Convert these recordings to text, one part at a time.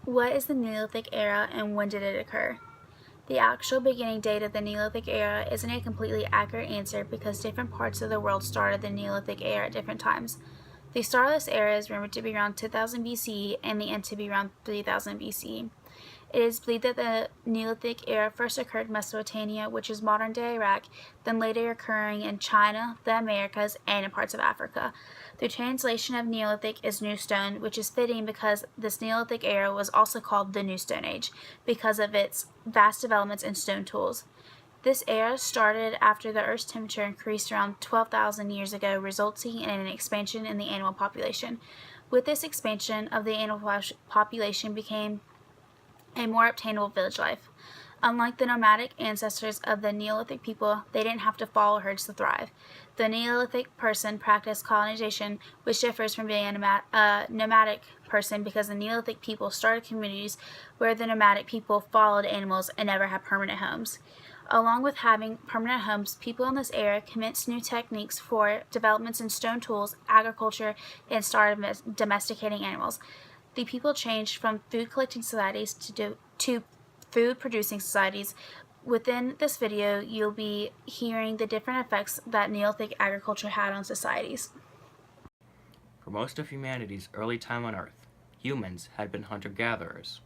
What is the Neolithic era and when did it occur? The actual beginning date of the Neolithic era isn't a completely accurate answer because different parts of the world started the Neolithic era at different times. The start of this era is rumored to be around 2000 BCE and the end to be around 3000 BCE. It is believed that the Neolithic era first occurred in Mesopotamia, which is modern-day Iraq, then later occurring in China, the Americas, and in parts of Africa. The translation of Neolithic is New Stone, which is fitting because this Neolithic era was also called the New Stone Age because of its vast developments in stone tools. This era started after the Earth's temperature increased around 12,000 years ago, resulting in an expansion in the animal population. With this expansion of the animal population became a more obtainable village life. Unlike the nomadic ancestors of the Neolithic people, they didn't have to follow herds to thrive. The Neolithic person practiced colonization, which differs from being a nomadic person because the Neolithic people started communities where the nomadic people followed animals and never had permanent homes. Along with having permanent homes, people in this era commenced new techniques for developments in stone tools, agriculture, and started domesticating animals. The people changed from food-collecting societies to food-producing societies. Within this video, you'll be hearing the different effects that Neolithic agriculture had on societies. For most of humanity's early time on Earth, humans had been hunter-gatherers.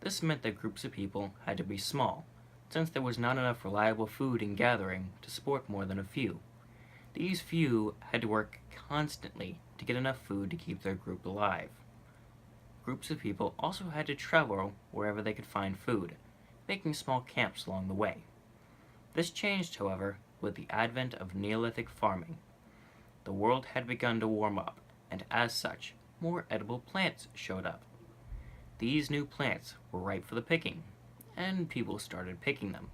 This meant that groups of people had to be small, since there was not enough reliable food in gathering to support more than a few. These few had to work constantly to get enough food to keep their group alive. Groups of people also had to travel wherever they could find food, making small camps along the way. This changed, however, with the advent of Neolithic farming. The world had begun to warm up, and as such, more edible plants showed up. These new plants were ripe for the picking, and people started picking them.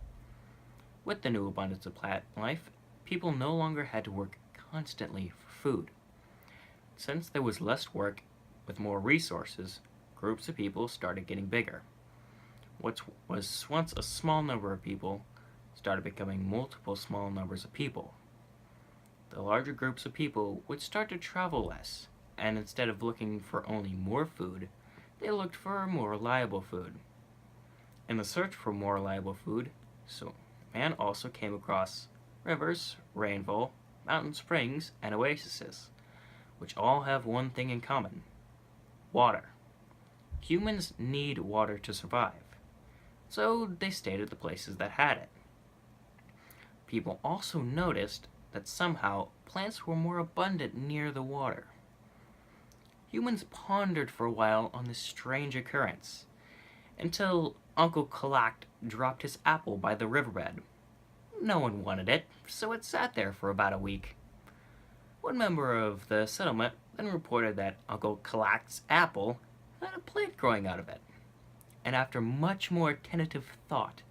With the new abundance of plant life, people no longer had to work constantly for food. Since there was less work with more resources, groups of people started getting bigger. What was once a small number of people started becoming multiple small numbers of people. The larger groups of people would start to travel less, and instead of looking for only more food, they looked for more reliable food. In the search for more reliable food, man also came across rivers, rainfall, mountain springs, and oases, which all have one thing in common: water. Humans need water to survive, so they stayed at the places that had it. People also noticed that somehow plants were more abundant near the water. Humans pondered for a while on this strange occurrence, until Uncle Kalakt dropped his apple by the riverbed. No one wanted it, so it sat there for about a week. One member of the settlement then reported that Uncle Kalakt's apple had a plant growing out of it. And after much more tentative thought,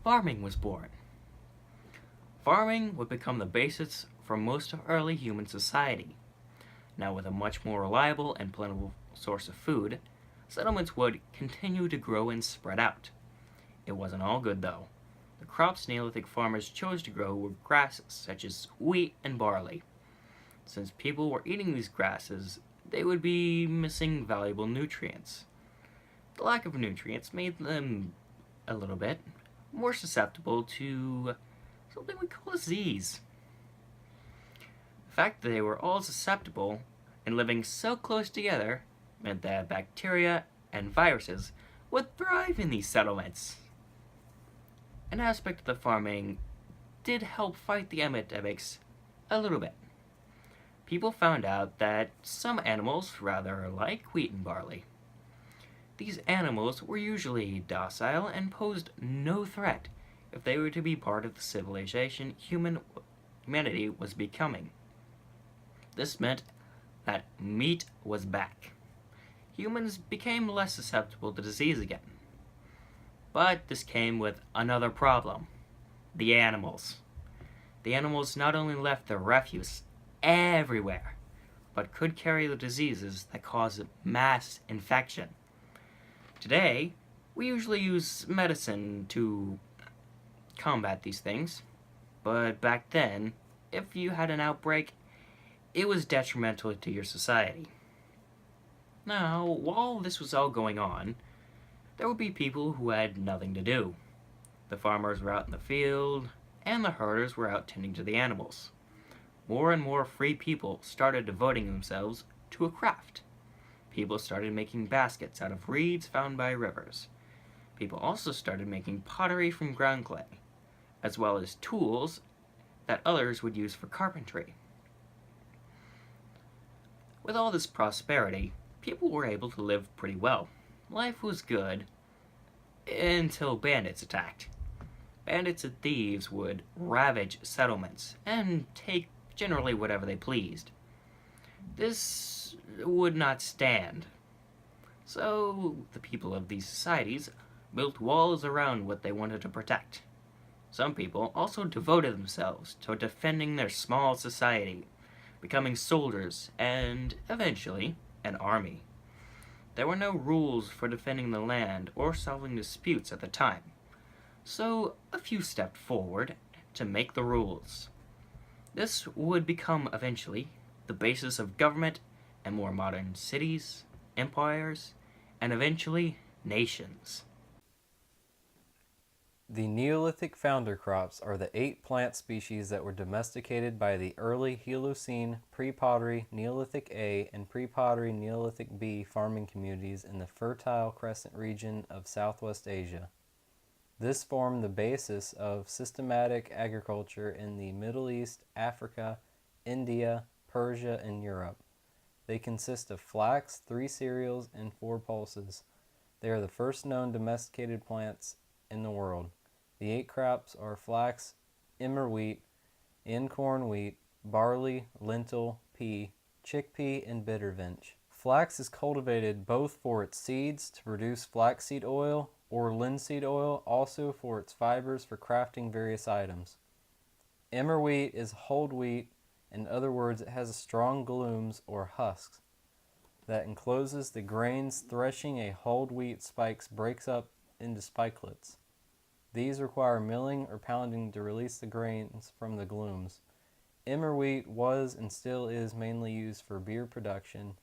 farming was born. Farming would become the basis for most of early human society. Now, with a much more reliable and plentiful source of food, settlements would continue to grow and spread out. It wasn't all good, though. The crops Neolithic farmers chose to grow were grasses such as wheat and barley. Since people were eating these grasses, they would be missing valuable nutrients. The lack of nutrients made them a little bit more susceptible to something we call disease. The fact that they were all susceptible and living so close together meant that bacteria and viruses would thrive in these settlements. An aspect of the farming did help fight the epidemics a little bit. People found out that some animals rather like wheat and barley. These animals were usually docile and posed no threat if they were to be part of the civilization humanity was becoming. This meant that meat was back. Humans became less susceptible to disease again. But this came with another problem: the animals. The animals not only left their refuse everywhere, but could carry the diseases that cause mass infection. Today, we usually use medicine to combat these things, but back then, if you had an outbreak, it was detrimental to your society. Now, while this was all going on, There would be people who had nothing to do. The farmers were out in the field, and the herders were out tending to the animals. More and more free people started devoting themselves to a craft. People started making baskets out of reeds found by rivers. People also started making pottery from ground clay, as well as tools that others would use for carpentry. With all this prosperity, people were able to live pretty well. Life was good until bandits attacked. Bandits and thieves would ravage settlements and take generally whatever they pleased. This would not stand. So the people of these societies built walls around what they wanted to protect. Some people also devoted themselves to defending their small society, becoming soldiers and, eventually, an army. There were no rules for defending the land or solving disputes at the time, so a few stepped forward to make the rules. This would become, eventually, the basis of government and more modern cities, empires, and eventually, nations. The Neolithic founder crops are the 8 plant species that were domesticated by the early Holocene, pre-pottery Neolithic A, and pre-pottery Neolithic B farming communities in the Fertile Crescent region of Southwest Asia. This formed the basis of systematic agriculture in the Middle East, Africa, India, Persia, and Europe. They consist of flax, 3 cereals, and 4 pulses. They are the first known domesticated plants in the world. The 8 crops are flax, emmer wheat, einkorn wheat, barley, lentil, pea, chickpea, and bittervench. Flax is cultivated both for its seeds to produce flaxseed oil or linseed oil, also for its fibers for crafting various items. Emmer wheat is whole wheat. In other words, it has strong glumes or husks that encloses the grains. Threshing a whole wheat spikes breaks up into spikelets. These require milling or pounding to release the grains from the glumes. Emmer wheat was and still is mainly used for beer production.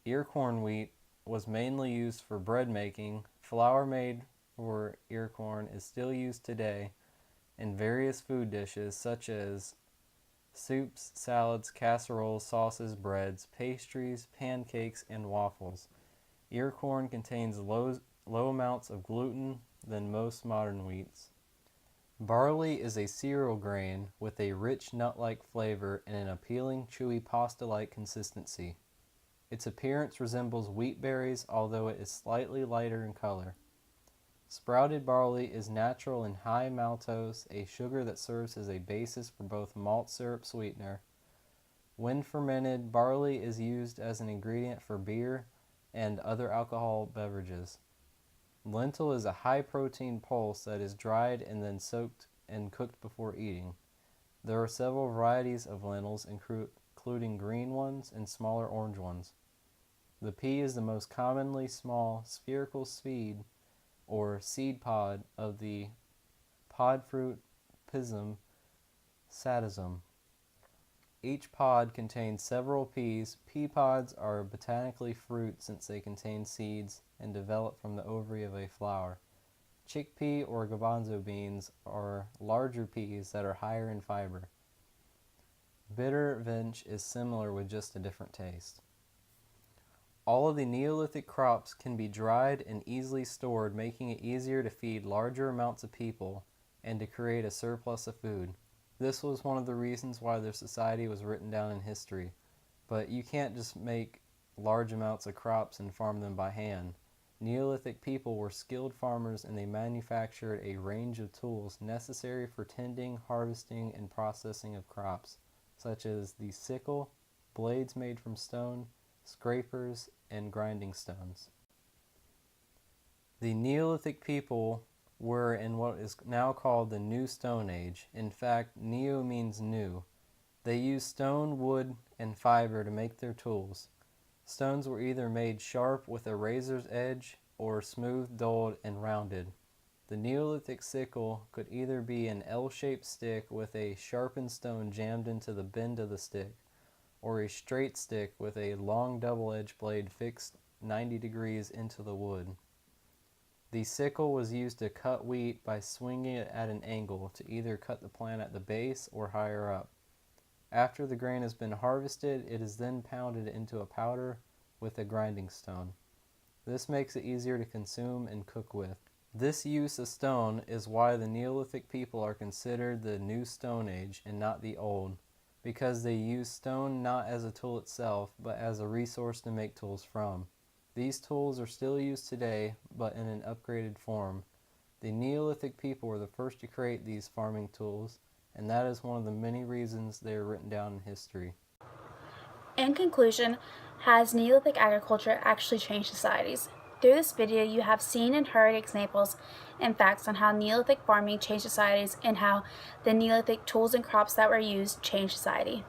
Earcorn wheat was mainly used for bread making. Flour made for earcorn is still used today in various food dishes such as soups, salads, casseroles, sauces, breads, pastries, pancakes, and waffles. Earcorn contains low amounts of gluten than most modern wheats. Barley is a cereal grain with a rich nut-like flavor and an appealing, chewy pasta-like consistency. Its appearance resembles wheat berries, although it is slightly lighter in color. Sprouted barley is natural and high maltose, a sugar that serves as a basis for both malt syrup sweetener. When fermented, barley is used as an ingredient for beer and other alcohol beverages. Lentil is a high-protein pulse that is dried and then soaked and cooked before eating. There are several varieties of lentils, including green ones and smaller orange ones. The pea is the most commonly small, spherical seed or seed pod of the podfruit Pisum sativum. Each pod contains several peas. Pea pods are botanically fruit since they contain seeds and develop from the ovary of a flower. Chickpea or garbanzo beans are larger peas that are higher in fiber. Bittervench is similar with just a different taste. All of the Neolithic crops can be dried and easily stored, making it easier to feed larger amounts of people and to create a surplus of food. This was one of the reasons why their society was written down in history. But you can't just make large amounts of crops and farm them by hand. Neolithic people were skilled farmers and they manufactured a range of tools necessary for tending, harvesting, and processing of crops, such as the sickle, blades made from stone, scrapers, and grinding stones. The Neolithic people were in what is now called the New Stone Age. In fact, neo means new. They used stone, wood, and fiber to make their tools. Stones were either made sharp with a razor's edge or smooth, dulled, and rounded. The Neolithic sickle could either be an L-shaped stick with a sharpened stone jammed into the bend of the stick, or a straight stick with a long double-edged blade fixed 90 degrees into the wood. The sickle was used to cut wheat by swinging it at an angle to either cut the plant at the base or higher up. After the grain has been harvested, it is then pounded into a powder with a grinding stone. This makes it easier to consume and cook with. This use of stone is why the Neolithic people are considered the New Stone Age and not the Old, because they used stone not as a tool itself, but as a resource to make tools from. These tools are still used today, but in an upgraded form. The Neolithic people were the first to create these farming tools, and that is one of the many reasons they are written down in history. In conclusion, has Neolithic agriculture actually changed societies? Through this video, you have seen and heard examples and facts on how Neolithic farming changed societies and how the Neolithic tools and crops that were used changed society.